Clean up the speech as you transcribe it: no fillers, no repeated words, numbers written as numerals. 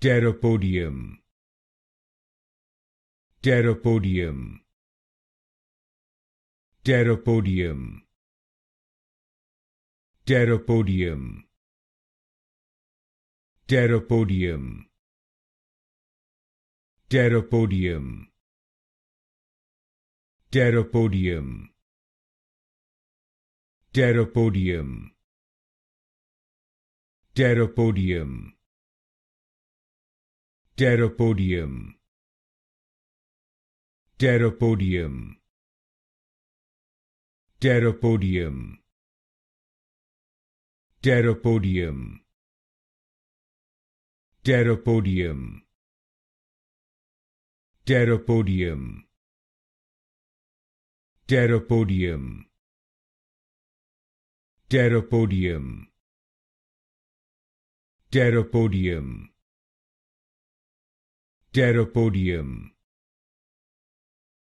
Pteropodium. Pteropodium. Pteropodium. Pteropodium. Pteropodium. Pteropodium. Pteropodium. Pteropodium. Pteropodium. Pteropodium. Pteropodium. Pteropodium. Pteropodium. Pteropodium. Pteropodium. Pteropodium. Pteropodium. Pteropodium. Pteropodium.